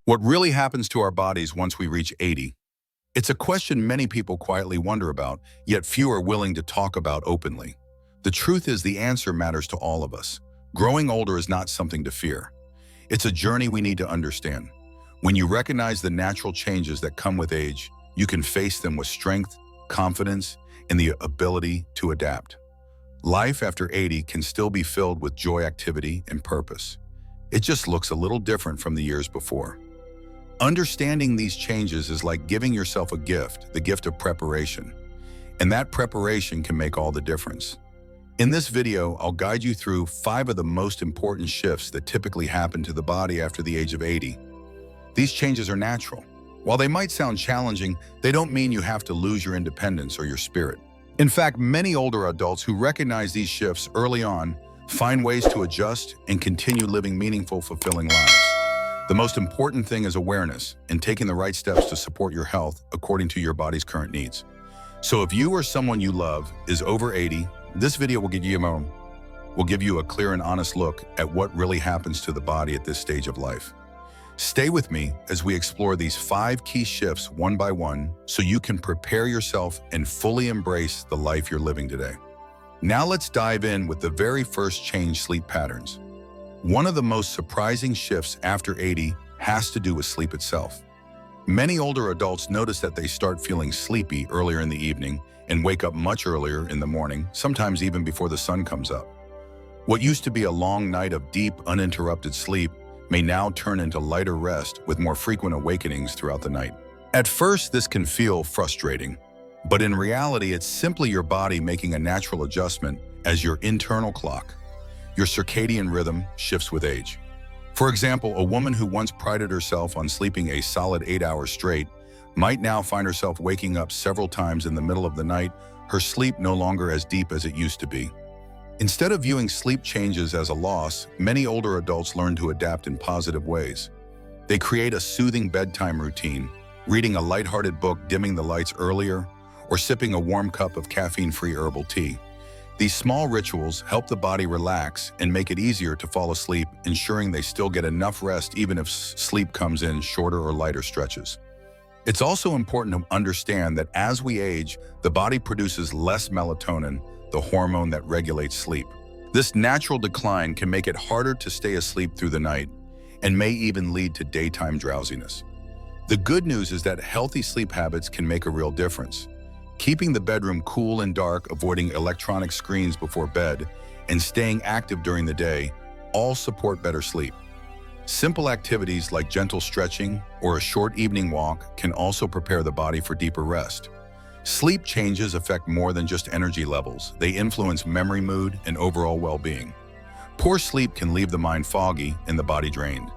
What really happens to our bodies once we reach 80? It's a question many people quietly wonder about, yet few are willing to talk about openly. The truth is the answer matters to all of us. Growing older is not something to fear. It's a journey we need to understand. When you recognize the natural changes that come with age, you can face them with strength, confidence, and the ability to adapt. Life after 80 can still be filled with joy, activity, and purpose. It just looks a little different from the years before. Understanding these changes is like giving yourself a gift, the gift of preparation. And that preparation can make all the difference. In this video, I'll guide you through 5 of the most important shifts that typically happen to the body after the age of 80. These changes are natural. While they might sound challenging, they don't mean you have to lose your independence or your spirit. In fact, many older adults who recognize these shifts early on find ways to adjust and continue living meaningful, fulfilling lives. The most important thing is awareness and taking the right steps to support your health according to your body's current needs. So if you or someone you love is over 80, this video will give you a clear and honest look at what really happens to the body at this stage of life. Stay with me as we explore these 5 key shifts one by one so you can prepare yourself and fully embrace the life you're living today. Now let's dive in with the very first change: sleep patterns. One of the most surprising shifts after 80 has to do with sleep itself. Many older adults notice that they start feeling sleepy earlier in the evening and wake up much earlier in the morning, sometimes even before the sun comes up. What used to be a long night of deep, uninterrupted sleep may now turn into lighter rest with more frequent awakenings throughout the night. At first, this can feel frustrating, but in reality, it's simply your body making a natural adjustment as your internal clock. Your circadian rhythm shifts with age. For example, a woman who once prided herself on sleeping a solid 8 hours straight might now find herself waking up several times in the middle of the night, her sleep no longer as deep as it used to be. Instead of viewing sleep changes as a loss, many older adults learn to adapt in positive ways. They create a soothing bedtime routine, reading a lighthearted book, dimming the lights earlier, or sipping a warm cup of caffeine-free herbal tea. These small rituals help the body relax and make it easier to fall asleep, ensuring they still get enough rest even if sleep comes in shorter or lighter stretches. It's also important to understand that as we age, the body produces less melatonin, the hormone that regulates sleep. This natural decline can make it harder to stay asleep through the night and may even lead to daytime drowsiness. The good news is that healthy sleep habits can make a real difference. Keeping the bedroom cool and dark, avoiding electronic screens before bed, and staying active during the day all support better sleep. Simple activities like gentle stretching or a short evening walk can also prepare the body for deeper rest. Sleep changes affect more than just energy levels. They influence memory, mood, and overall well-being. Poor sleep can leave the mind foggy and the body drained.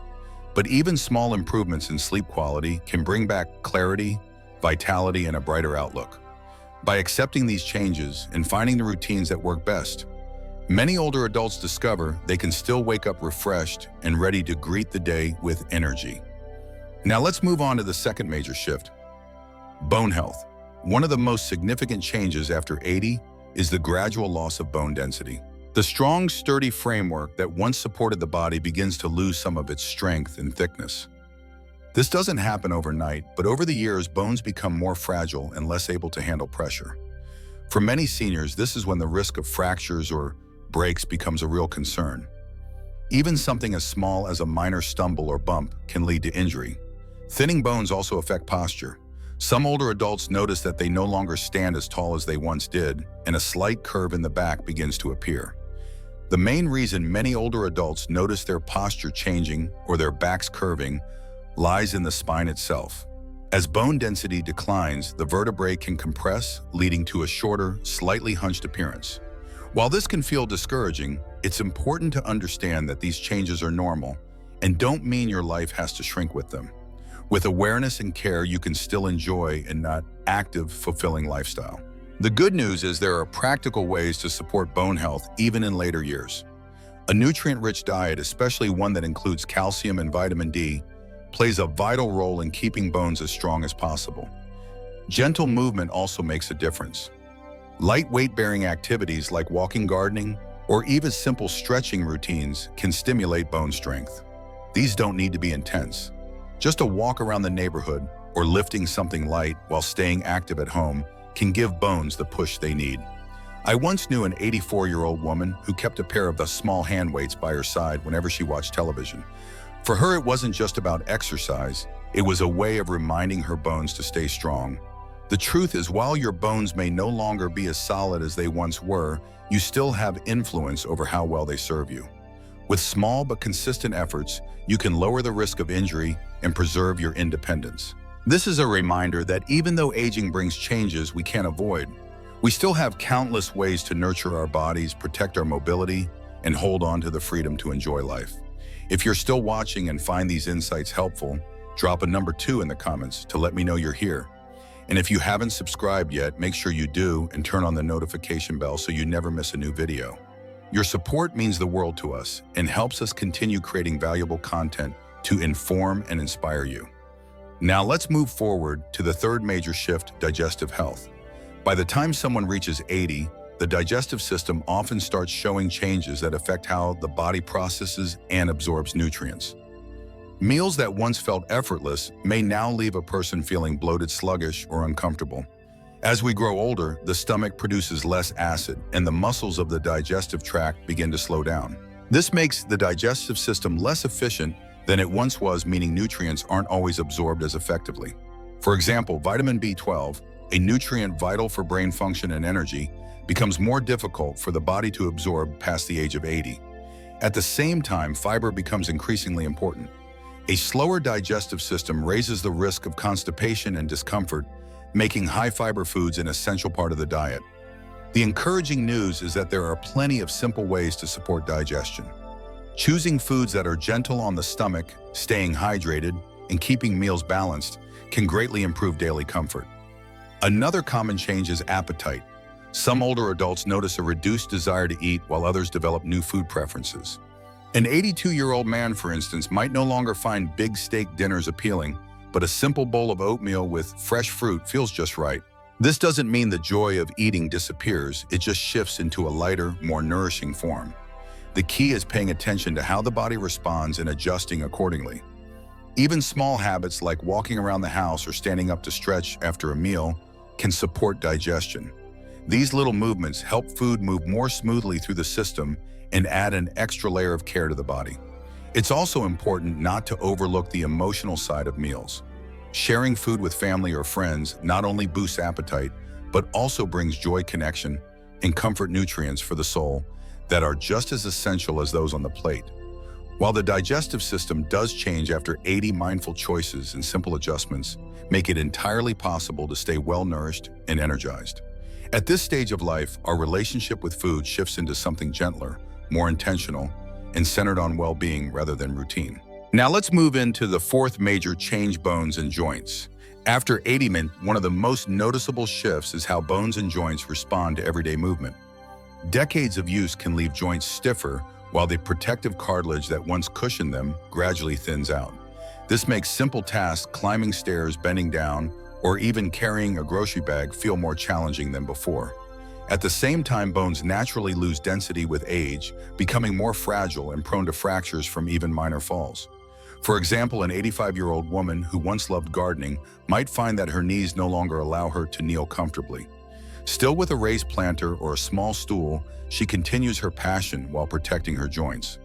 But even small improvements in sleep quality can bring back clarity, vitality, and a brighter outlook. By accepting these changes and finding the routines that work best, many older adults discover they can still wake up refreshed and ready to greet the day with energy. Now let's move on to the second major shift: bone health. One of the most significant changes after 80 is the gradual loss of bone density. The strong, sturdy framework that once supported the body begins to lose some of its strength and thickness. This doesn't happen overnight, but over the years, bones become more fragile and less able to handle pressure. For many seniors, this is when the risk of fractures or breaks becomes a real concern. Even something as small as a minor stumble or bump can lead to injury. Thinning bones also affect posture. Some older adults notice that they no longer stand as tall as they once did, and a slight curve in the back begins to appear. The main reason many older adults notice their posture changing or their backs curving lies in the spine itself. As bone density declines, the vertebrae can compress, leading to a shorter, slightly hunched appearance. While this can feel discouraging, it's important to understand that these changes are normal and don't mean your life has to shrink with them. With awareness and care, you can still enjoy an active, fulfilling lifestyle. The good news is there are practical ways to support bone health even in later years. A nutrient-rich diet, especially one that includes calcium and vitamin D, plays a vital role in keeping bones as strong as possible. Gentle movement also makes a difference. Light weight-bearing activities like walking, gardening, or even simple stretching routines can stimulate bone strength. These don't need to be intense. Just a walk around the neighborhood or lifting something light while staying active at home can give bones the push they need. I once knew an 84-year-old woman who kept a pair of the small hand weights by her side whenever she watched television. For her, it wasn't just about exercise, it was a way of reminding her bones to stay strong. The truth is, while your bones may no longer be as solid as they once were, you still have influence over how well they serve you. With small but consistent efforts, you can lower the risk of injury and preserve your independence. This is a reminder that even though aging brings changes we can't avoid, we still have countless ways to nurture our bodies, protect our mobility, and hold on to the freedom to enjoy life. If you're still watching and find these insights helpful, drop a number 2 in the comments to let me know you're here. And if you haven't subscribed yet, make sure you do and turn on the notification bell so you never miss a new video. Your support means the world to us and helps us continue creating valuable content to inform and inspire you. Now let's move forward to the third major shift, digestive health. By the time someone reaches 80, the digestive system often starts showing changes that affect how the body processes and absorbs nutrients. Meals that once felt effortless may now leave a person feeling bloated, sluggish, or uncomfortable. As we grow older, the stomach produces less acid, and the muscles of the digestive tract begin to slow down. This makes the digestive system less efficient than it once was, meaning nutrients aren't always absorbed as effectively. For example, vitamin B12, a nutrient vital for brain function and energy, becomes more difficult for the body to absorb past the age of 80. At the same time, fiber becomes increasingly important. A slower digestive system raises the risk of constipation and discomfort, making high-fiber foods an essential part of the diet. The encouraging news is that there are plenty of simple ways to support digestion. Choosing foods that are gentle on the stomach, staying hydrated, and keeping meals balanced can greatly improve daily comfort. Another common change is appetite. Some older adults notice a reduced desire to eat while others develop new food preferences. An 82-year-old man, for instance, might no longer find big steak dinners appealing, but a simple bowl of oatmeal with fresh fruit feels just right. This doesn't mean the joy of eating disappears, it just shifts into a lighter, more nourishing form. The key is paying attention to how the body responds and adjusting accordingly. Even small habits like walking around the house or standing up to stretch after a meal can support digestion. These little movements help food move more smoothly through the system and add an extra layer of care to the body. It's also important not to overlook the emotional side of meals. Sharing food with family or friends not only boosts appetite, but also brings joy, connection, and comfort nutrients for the soul that are just as essential as those on the plate. While the digestive system does change after 80, mindful choices and simple adjustments make it entirely possible to stay well-nourished and energized. At this stage of life, our relationship with food shifts into something gentler, more intentional, and centered on well-being rather than routine. Now let's move into the fourth major change, bones and joints. After 80, one of the most noticeable shifts is how bones and joints respond to everyday movement. Decades of use can leave joints stiffer, while the protective cartilage that once cushioned them gradually thins out. This makes simple tasks, climbing stairs, bending down, or even carrying a grocery bag feel more challenging than before. At the same time, bones naturally lose density with age, becoming more fragile and prone to fractures from even minor falls. For example, an 85-year-old woman who once loved gardening might find that her knees no longer allow her to kneel comfortably. Still, with a raised planter or a small stool, she continues her passion while protecting her joints.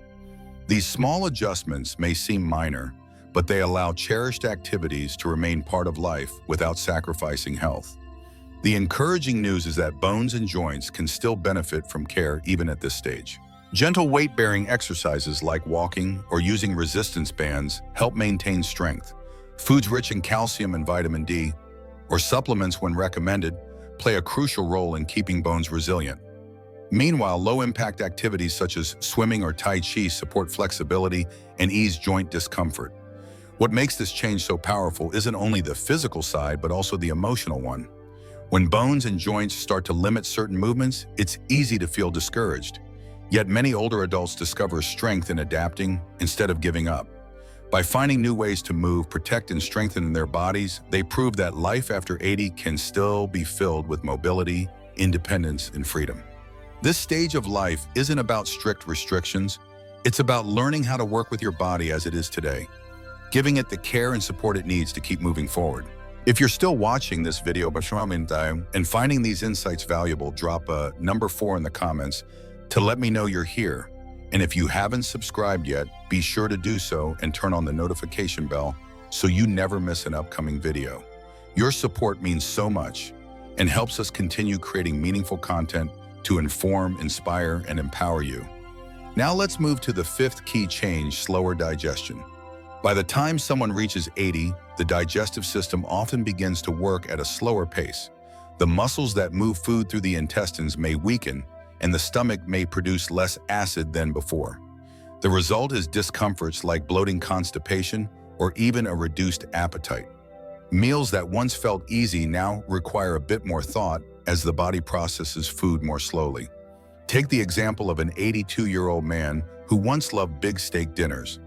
These small adjustments may seem minor, but they allow cherished activities to remain part of life without sacrificing health. The encouraging news is that bones and joints can still benefit from care even at this stage. Gentle weight-bearing exercises like walking or using resistance bands help maintain strength. Foods rich in calcium and vitamin D, or supplements when recommended, play a crucial role in keeping bones resilient. Meanwhile, low-impact activities such as swimming or Tai Chi support flexibility and ease joint discomfort. What makes this change so powerful isn't only the physical side, but also the emotional one. When bones and joints start to limit certain movements, it's easy to feel discouraged. Yet many older adults discover strength in adapting instead of giving up. By finding new ways to move, protect, and strengthen their bodies, they prove that life after 80 can still be filled with mobility, independence, and freedom. This stage of life isn't about strict restrictions. It's about learning how to work with your body as it is today. giving it the care and support it needs to keep moving forward. If you're still watching this video and finding these insights valuable, drop a number 4 in the comments to let me know you're here. And if you haven't subscribed yet, be sure to do so and turn on the notification bell so you never miss an upcoming video. Your support means so much and helps us continue creating meaningful content to inform, inspire, and empower you. Now let's move to the 5th key change: slower digestion. By the time someone reaches 80, the digestive system often begins to work at a slower pace. The muscles that move food through the intestines may weaken, and the stomach may produce less acid than before. The result is discomforts like bloating, constipation, or even a reduced appetite. Meals that once felt easy now require a bit more thought as the body processes food more slowly. Take the example of an 82-year-old man who once loved big steak dinners.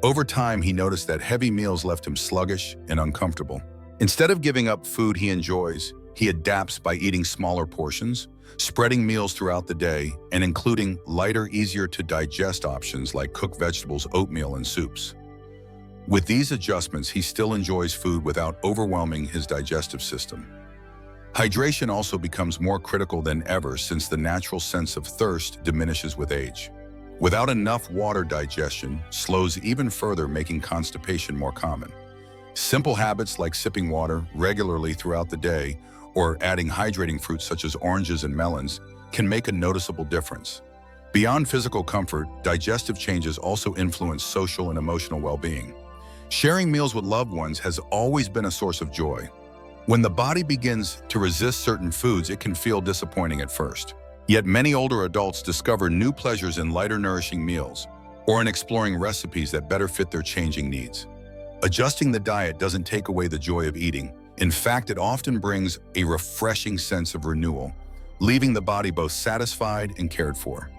Over time, he noticed that heavy meals left him sluggish and uncomfortable. Instead of giving up food he enjoys, he adapts by eating smaller portions, spreading meals throughout the day, and including lighter, easier-to-digest options like cooked vegetables, oatmeal, and soups. With these adjustments, he still enjoys food without overwhelming his digestive system. Hydration also becomes more critical than ever since the natural sense of thirst diminishes with age. Without enough water, digestion slows even further, making constipation more common. Simple habits like sipping water regularly throughout the day or adding hydrating fruits such as oranges and melons can make a noticeable difference. Beyond physical comfort, digestive changes also influence social and emotional well-being. Sharing meals with loved ones has always been a source of joy. When the body begins to resist certain foods, it can feel disappointing at first. Yet many older adults discover new pleasures in lighter, nourishing meals or in exploring recipes that better fit their changing needs. Adjusting the diet doesn't take away the joy of eating. In fact, it often brings a refreshing sense of renewal, leaving the body both satisfied and cared for.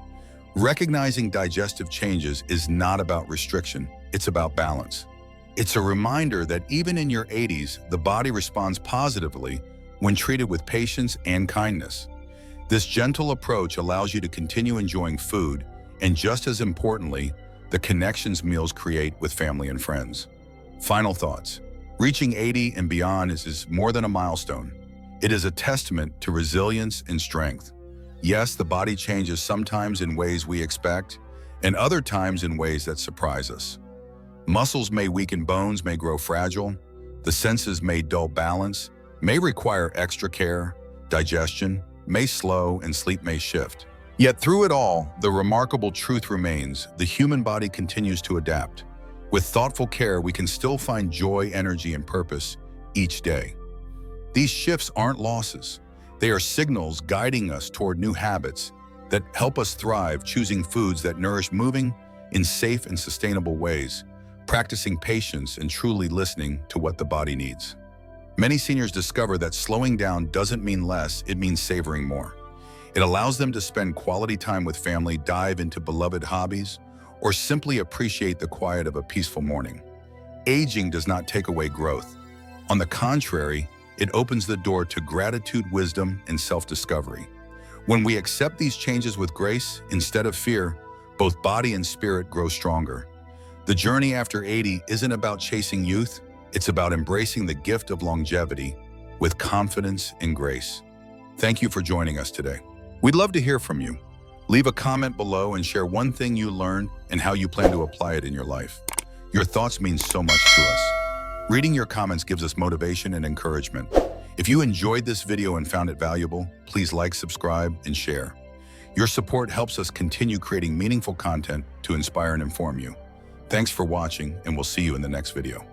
Recognizing digestive changes is not about restriction, it's about balance. It's a reminder that even in your 80s, the body responds positively when treated with patience and kindness. This gentle approach allows you to continue enjoying food and, just as importantly, the connections meals create with family and friends. Final thoughts. Reaching 80 and beyond is more than a milestone. It is a testament to resilience and strength. Yes, the body changes sometimes in ways we expect, and other times in ways that surprise us. Muscles may weaken, bones may grow fragile, the senses may dull, balance may require extra care, digestion may slow, and sleep may shift. Yet through it all, the remarkable truth remains: the human body continues to adapt. With thoughtful care, we can still find joy, energy, and purpose each day. These shifts aren't losses. They are signals guiding us toward new habits that help us thrive, choosing foods that nourish, moving in safe and sustainable ways, practicing patience, and truly listening to what the body needs. Many seniors discover that slowing down doesn't mean less, it means savoring more. It allows them to spend quality time with family, dive into beloved hobbies, or simply appreciate the quiet of a peaceful morning. Aging does not take away growth. On the contrary, it opens the door to gratitude, wisdom, and self-discovery. When we accept these changes with grace instead of fear, both body and spirit grow stronger. The journey after 80 isn't about chasing youth, it's about embracing the gift of longevity with confidence and grace. Thank you for joining us today. We'd love to hear from you. Leave a comment below and share one thing you learned and how you plan to apply it in your life. Your thoughts mean so much to us. Reading your comments gives us motivation and encouragement. If you enjoyed this video and found it valuable, please like, subscribe, and share. Your support helps us continue creating meaningful content to inspire and inform you. Thanks for watching, and we'll see you in the next video.